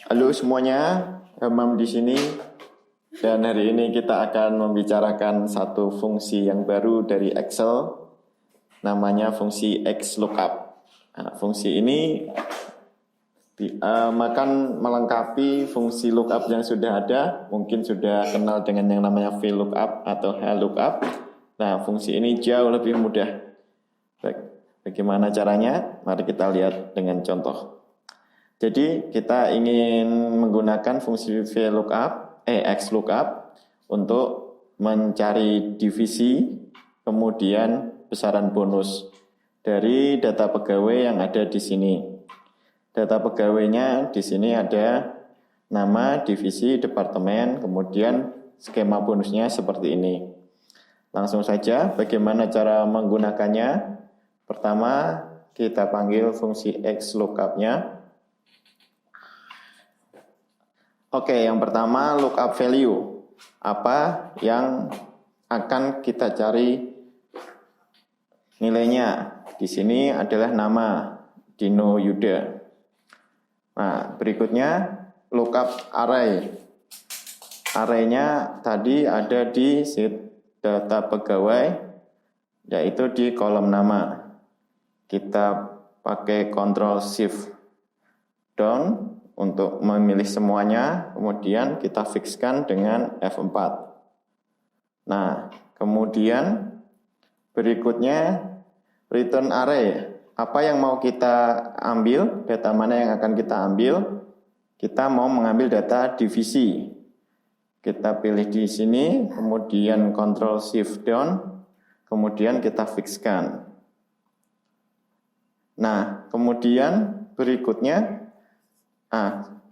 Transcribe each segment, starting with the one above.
Halo semuanya, Hamam di sini. Dan hari ini kita akan membicarakan satu fungsi yang baru dari Excel, namanya fungsi XLOOKUP. Nah, fungsi ini akan melengkapi fungsi lookup yang sudah ada. Mungkin sudah kenal dengan yang namanya VLOOKUP atau HLOOKUP. Nah, fungsi ini jauh lebih mudah. Bagaimana caranya? Mari kita lihat dengan contoh. Jadi kita ingin menggunakan fungsi XLOOKUP untuk mencari divisi, kemudian besaran bonus dari data pegawai yang ada di sini. Data pegawainya di sini ada nama, divisi, departemen, kemudian skema bonusnya seperti ini. Langsung saja, bagaimana cara menggunakannya? Pertama, kita panggil fungsi XLOOKUP-nya. Oke, yang pertama lookup value. Apa yang akan kita cari nilainya? Di sini adalah nama Dino Yuda. Nah, berikutnya lookup array. Arraynya tadi ada di sheet data pegawai, yaitu di kolom nama. Kita pakai Ctrl Shift down untuk memilih semuanya, kemudian kita fixkan dengan F4. Nah, kemudian berikutnya return array. Apa yang mau kita ambil? Data mana yang akan kita ambil? Kita mau mengambil data divisi. Kita pilih di sini, kemudian Ctrl Shift down, kemudian kita fixkan. Nah, kemudian berikutnya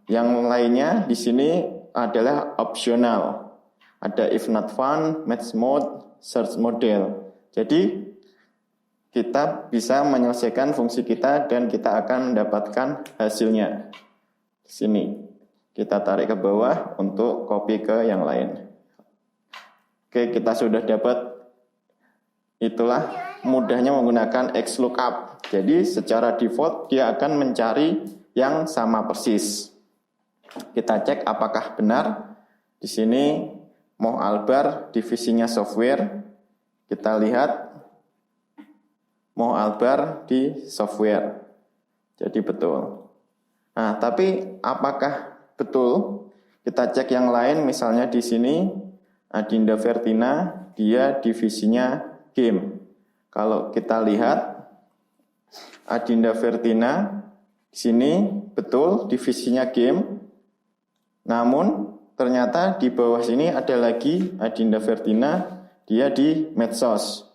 yang lainnya di sini adalah opsional. Ada if not found, match mode, search model. Jadi kita bisa menyelesaikan fungsi kita dan kita akan mendapatkan hasilnya. Di sini kita tarik ke bawah untuk copy ke yang lain. Oke, kita sudah dapat. Itulah mudahnya menggunakan XLOOKUP. Jadi secara default dia akan mencari yang sama persis. Kita cek apakah benar. Di sini Moh Albar divisinya software. Kita lihat Moh Albar di software. Jadi betul. Nah, tapi apakah betul? Kita cek yang lain, misalnya di sini Adinda Vertina, dia divisinya game. Kalau kita lihat Adinda Vertina di sini betul divisinya game. Namun ternyata di bawah sini ada lagi Adinda Vertina, dia di medsos.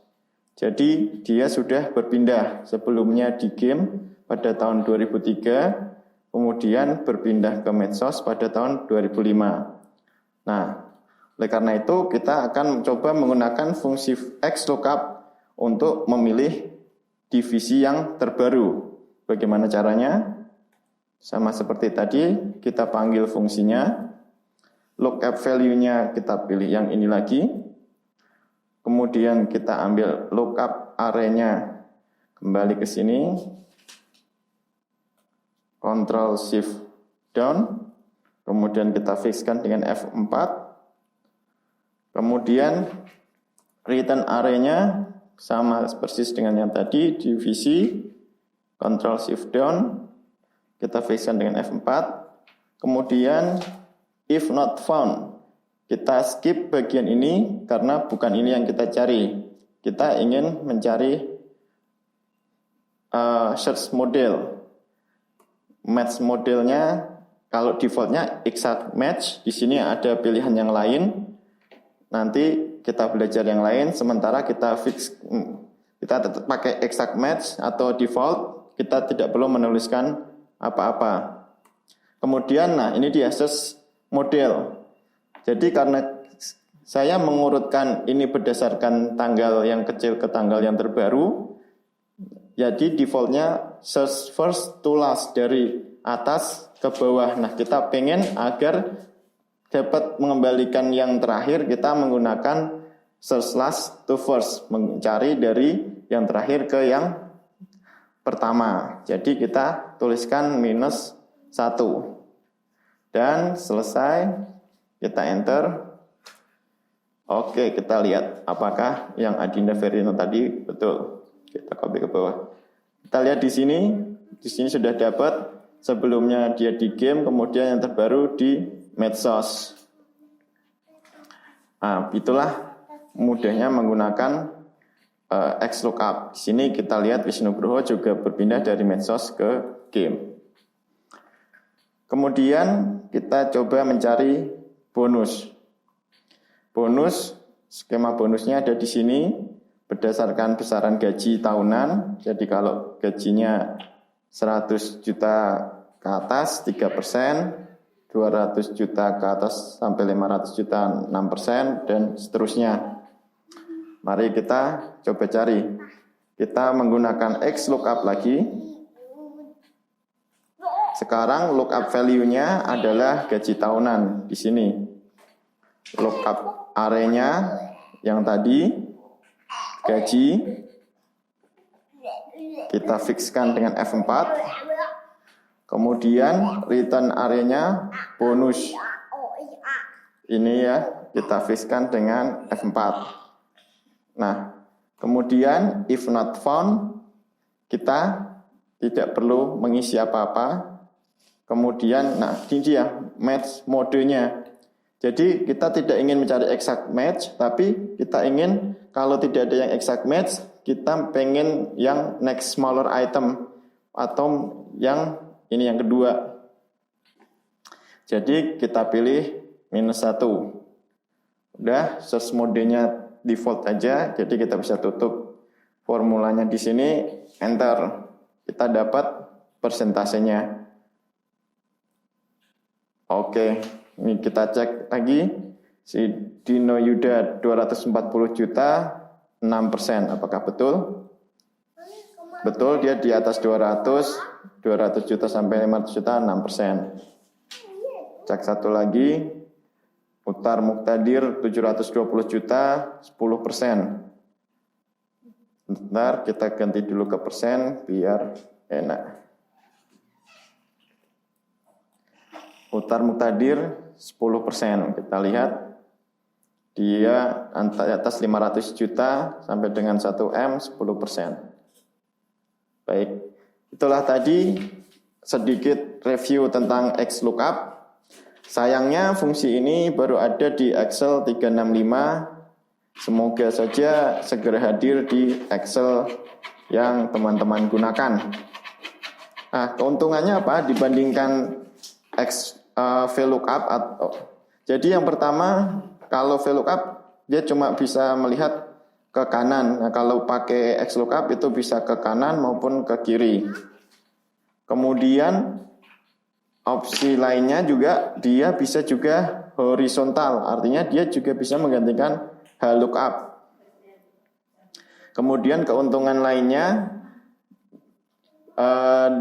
Jadi dia sudah berpindah, sebelumnya di game pada tahun 2003, kemudian berpindah ke medsos pada tahun 2005. Nah, oleh karena itu kita akan mencoba menggunakan fungsi XLOOKUP untuk memilih divisi yang terbaru. Bagaimana caranya? Sama seperti tadi, kita panggil fungsinya. Lookup value-nya kita pilih yang ini lagi. Kemudian kita ambil lookup array-nya. Kembali ke sini. Ctrl Shift down. Kemudian kita fixkan dengan F4. Kemudian return array-nya sama persis dengan yang tadi, divisi. Ctrl Shift down, kita fixkan dengan F4. Kemudian if not found, kita skip bagian ini karena bukan ini yang kita cari. Kita ingin mencari search model. Match modelnya, kalau defaultnya exact match, di sini ada pilihan yang lain. Nanti kita belajar yang lain, sementara kita tetap pakai exact match atau default. Kita tidak perlu menuliskan apa-apa. Kemudian, nah ini dia search model. Jadi karena saya mengurutkan ini berdasarkan tanggal yang kecil ke tanggal yang terbaru, jadi defaultnya search first to last, dari atas ke bawah. Nah, kita pengen agar dapat mengembalikan yang terakhir, kita menggunakan search last to first, mencari dari yang terakhir ke yang pertama. Jadi kita tuliskan -1. Dan selesai, kita enter. Oke, kita lihat apakah yang Adinda Verino tadi betul. Kita copy ke bawah. Kita lihat di sini sudah dapat. Sebelumnya dia di game, kemudian yang terbaru di medsos. Nah, itulah mudahnya menggunakan XLOOKUP. Di sini kita lihat Wisnu Nugroho juga berpindah dari medsos ke game. Kemudian kita coba mencari bonus. Skema bonusnya ada di sini berdasarkan besaran gaji tahunan. Jadi kalau gajinya 100 juta ke atas 3%, 200 juta ke atas sampai 500 juta 6%, dan seterusnya. Mari kita coba cari. Kita menggunakan XLOOKUP lagi. Sekarang lookup value-nya adalah gaji tahunan di sini. Lookup array-nya yang tadi gaji kita fixkan dengan F4. Kemudian return array-nya bonus. Ini ya, kita fixkan dengan F4. Nah, kemudian if not found, kita tidak perlu mengisi apa-apa. Kemudian, nah ini dia match modenya. Jadi kita tidak ingin mencari exact match, tapi kita ingin kalau tidak ada yang exact match, kita pengen yang next smaller item atau yang ini yang kedua. Jadi kita pilih -1. Udah, search modenya default aja, jadi kita bisa tutup formulanya di sini, enter. Kita dapat persentasenya. Oke, ini kita cek lagi. Si Dino Yuda 240 juta, 6%. Apakah betul? Betul, dia di atas 200 juta sampai 500 juta, 6%. Cek satu lagi. Utar Muqtadir 720 juta, 10%. Bentar, kita ganti dulu ke persen biar enak. Utar Muqtadir 10%. Kita lihat dia di atas 500 juta sampai dengan 1M 10%. Baik, itulah tadi sedikit review tentang XLOOKUP. Sayangnya fungsi ini baru ada di Excel 365. Semoga saja segera hadir di Excel yang teman-teman gunakan. Nah, keuntungannya apa dibandingkan VLOOKUP? Jadi yang pertama, kalau VLOOKUP dia cuma bisa melihat ke kanan. Nah, kalau pakai XLOOKUP itu bisa ke kanan maupun ke kiri. Kemudian opsi lainnya juga dia bisa juga horizontal, artinya dia juga bisa menggantikan HLOOKUP. Kemudian keuntungan lainnya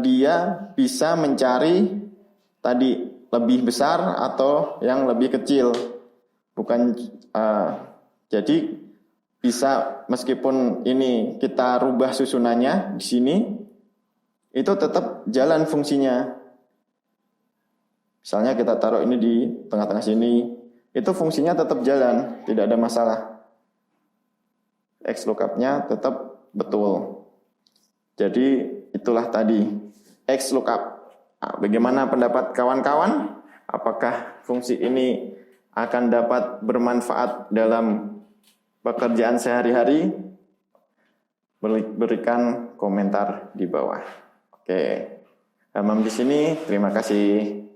dia bisa mencari tadi lebih besar atau yang lebih kecil. Jadi bisa meskipun ini kita rubah susunannya di sini, itu tetap jalan fungsinya. Misalnya kita taruh ini di tengah-tengah sini, itu fungsinya tetap jalan, tidak ada masalah. XLOOKUP-nya tetap betul. Jadi itulah tadi XLOOKUP. Nah, bagaimana pendapat kawan-kawan? Apakah fungsi ini akan dapat bermanfaat dalam pekerjaan sehari-hari? Berikan komentar di bawah. Oke, Hamam di sini. Terima kasih.